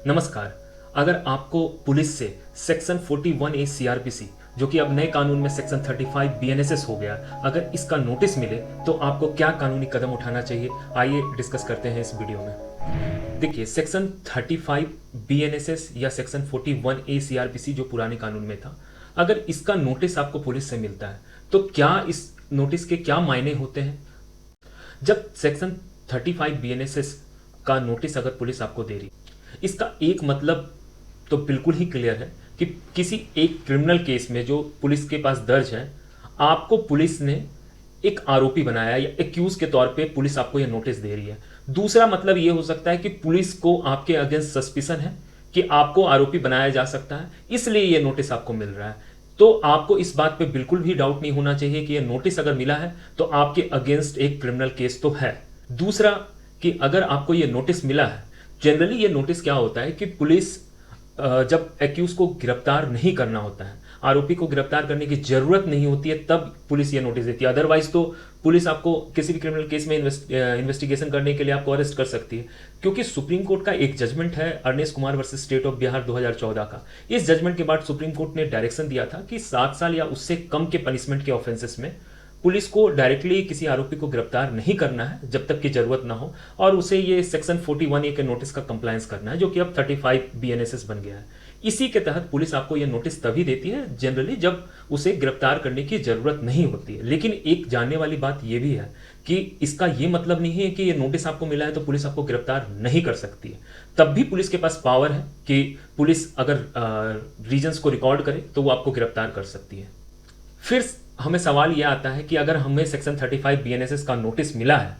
नमस्कार। अगर आपको पुलिस से सेक्शन 41A सीआरपीसी, जो कि अब नए कानून में सेक्शन 35 बीएनएसएस हो गया, अगर इसका नोटिस मिले तो आपको क्या कानूनी कदम उठाना चाहिए, आइए डिस्कस करते हैं इस वीडियो में। देखिए, सेक्शन 35 बीएनएसएस या सेक्शन 41A सीआरपीसी जो पुराने कानून में था, अगर इसका नोटिस आपको पुलिस से मिलता है तो क्या इस नोटिस के क्या मायने होते हैं। जब सेक्शन 35 बीएनएसएस का नोटिस अगर पुलिस आपको दे रही, इसका एक मतलब तो बिल्कुल ही क्लियर है कि किसी एक क्रिमिनल केस में जो पुलिस के पास दर्ज है, आपको पुलिस ने एक आरोपी बनाया या एक्यूज के तौर पे पुलिस आपको यह नोटिस दे रही है। दूसरा मतलब यह हो सकता है कि पुलिस को आपके अगेंस्ट सस्पिशन है कि आपको आरोपी बनाया जा सकता है, इसलिए यह नोटिस आपको मिल रहा है। तो आपको इस बात पे बिल्कुल भी डाउट नहीं होना चाहिए कि यह नोटिस अगर मिला है तो आपके अगेंस्ट एक क्रिमिनल केस तो है। दूसरा कि अगर आपको यह नोटिस मिला है, जनरली ये नोटिस क्या होता है कि पुलिस जब एक्यूज को गिरफ्तार नहीं करना होता है, आरोपी को गिरफ्तार करने की जरूरत नहीं होती है, तब पुलिस ये नोटिस देती है। अदरवाइज तो पुलिस आपको किसी भी क्रिमिनल केस में इन्वेस्टिगेशन करने के लिए आपको अरेस्ट कर सकती है, क्योंकि सुप्रीम कोर्ट का एक जजमेंट है Arnesh Kumar versus state of Bihar 2014 का। इस जजमेंट के बाद सुप्रीम कोर्ट ने डायरेक्शन दिया था कि 7 साल या उससे कम के पनिशमेंट के ऑफेंसेस में पुलिस को डायरेक्टली किसी आरोपी को गिरफ्तार नहीं करना है जब तक की जरूरत ना हो, और उसे ये सेक्शन 41A के नोटिस का कंप्लायंस करना है, जो कि अब 35 बीएनएसएस बन गया है। इसी के तहत पुलिस आपको यह नोटिस तभी देती है जनरली जब उसे गिरफ्तार करने की जरूरत नहीं होती है। लेकिन एक जानने वाली बात यह भी है कि इसका यह मतलब नहीं है कि यह नोटिस आपको मिला है तो पुलिस आपको गिरफ्तार नहीं कर सकती है। तब भी पुलिस के पास पावर है कि पुलिस अगर रीजंस को रिकॉर्ड करे तो वो आपको गिरफ्तार कर सकती है। फिर हमें सवाल यह आता है कि अगर हमें सेक्शन 35 बीएनएसएस का नोटिस मिला है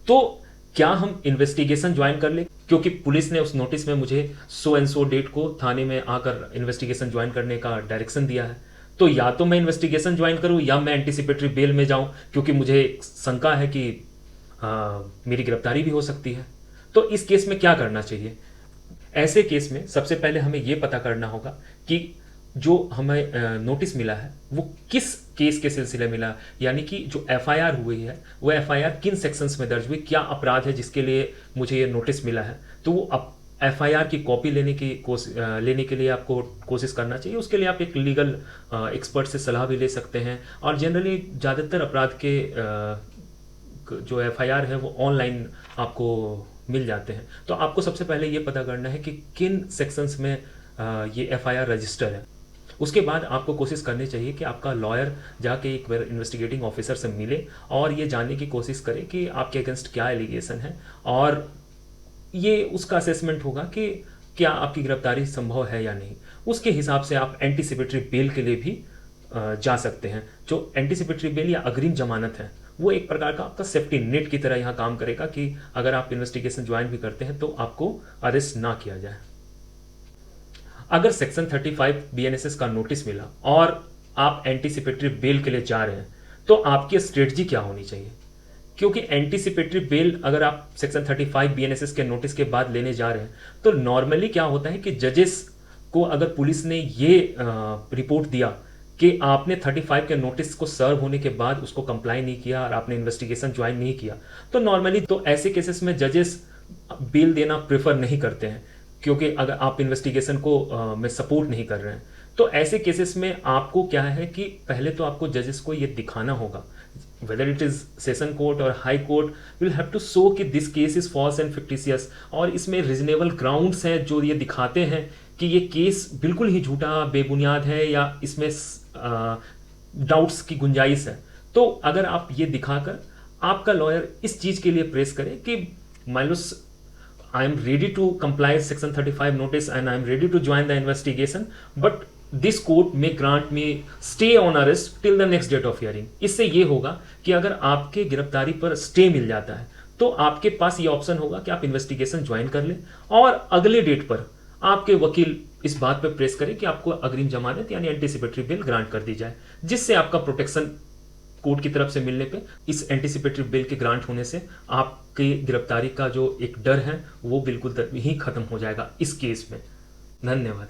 तो क्या हम इन्वेस्टिगेशन ज्वाइन कर ले, क्योंकि पुलिस ने उस नोटिस में मुझे सो एंड सो डेट को थाने में आकर इन्वेस्टिगेशन ज्वाइन करने का डायरेक्शन दिया है। तो या तो मैं इन्वेस्टिगेशन ज्वाइन करूं या मैं एंटीसिपेटरी बेल में जाऊं, क्योंकि मुझे शंका है कि मेरी गिरफ्तारी भी हो सकती है। तो इस केस में क्या करना चाहिए? ऐसे केस में सबसे पहले हमें यह पता करना होगा कि जो हमें नोटिस मिला है वो किस केस के सिलसिले मिला, यानी कि जो एफआईआर हुई है वो एफआईआर किन सेक्शंस में दर्ज हुई, क्या अपराध है जिसके लिए मुझे ये नोटिस मिला है। तो वो एफआईआर की कॉपी लेने के लिए आपको कोशिश करना चाहिए। उसके लिए आप एक लीगल एक्सपर्ट से सलाह भी ले सकते हैं, और जनरली ज़्यादातर अपराध के जो एफआईआर है वो ऑनलाइन आपको मिल जाते हैं। तो आपको सबसे पहले ये पता करना है कि किन सेक्शंस में ये एफआईआर रजिस्टर है। उसके बाद आपको कोशिश करनी चाहिए कि आपका लॉयर जाके एक बार इन्वेस्टिगेटिंग ऑफिसर से मिले और ये जानने की कोशिश करे कि आपके अगेंस्ट क्या एलिगेशन है, और ये उसका असेसमेंट होगा कि क्या आपकी गिरफ्तारी संभव है या नहीं। उसके हिसाब से आप एंटीसिपेटरी बेल के लिए भी जा सकते हैं। जो एंटीसिपेटरी बेल या अग्रिम जमानत है वो एक प्रकार का आपका सेफ्टी नेट की तरह यहाँ काम करेगा कि अगर आप इन्वेस्टिगेशन ज्वाइन भी करते हैं तो आपको अरेस्ट ना किया जाए। अगर सेक्शन 35 बीएनएसएस का नोटिस मिला और आप एंटीसिपेटरी बेल के लिए जा रहे हैं तो आपकी स्ट्रेटजी क्या होनी चाहिए, क्योंकि एंटीसिपेटरी बेल अगर आप सेक्शन 35 बीएनएसएस के नोटिस के बाद लेने जा रहे हैं तो नॉर्मली क्या होता है कि जजेस को अगर पुलिस ने ये रिपोर्ट दिया कि आपने 35 के नोटिस को सर्व होने के बाद उसको कंप्लाई नहीं किया और आपने इन्वेस्टिगेशन ज्वाइन नहीं किया, तो नॉर्मली तो ऐसे केसेस में जजेस बेल देना प्रेफर नहीं करते हैं, क्योंकि अगर आप इन्वेस्टिगेशन को में सपोर्ट नहीं कर रहे हैं। तो ऐसे केसेस में आपको क्या है कि पहले तो आपको जजेस को ये दिखाना होगा, whether it is session court और high court will have to show कि this case is false and fictitious, और इसमें रीजनेबल ग्राउंड्स हैं जो ये दिखाते हैं कि ये केस बिल्कुल ही झूठा बेबुनियाद है या इसमें डाउट्स की गुंजाइश है। तो अगर आप ये दिखाकर आपका लॉयर इस चीज के लिए प्रेस करे कि मान लो I am ready to comply section 35 notice and I am ready to join the investigation, but this court may grant me stay on arrest till the next date of hearing। इससे ये होगा कि अगर आपके गिरफ्तारी पर स्टे मिल जाता है तो आपके पास ये ऑप्शन होगा कि आप इन्वेस्टिगेशन ज्वाइन कर लें, और अगले डेट पर आपके वकील इस बात पर प्रेस करें कि आपको अग्रिम जमानत यानी एंटीसिपेटरी बेल ग्रांट कर दी जाए, जिससे आपका प्रोटेक्शन कोर्ट की तरफ से मिलने पे इस एंटीसिपेटरी बेल के ग्रांट होने से आपकी गिरफ्तारी का जो एक डर है वो बिल्कुल ही खत्म हो जाएगा इस केस में। धन्यवाद।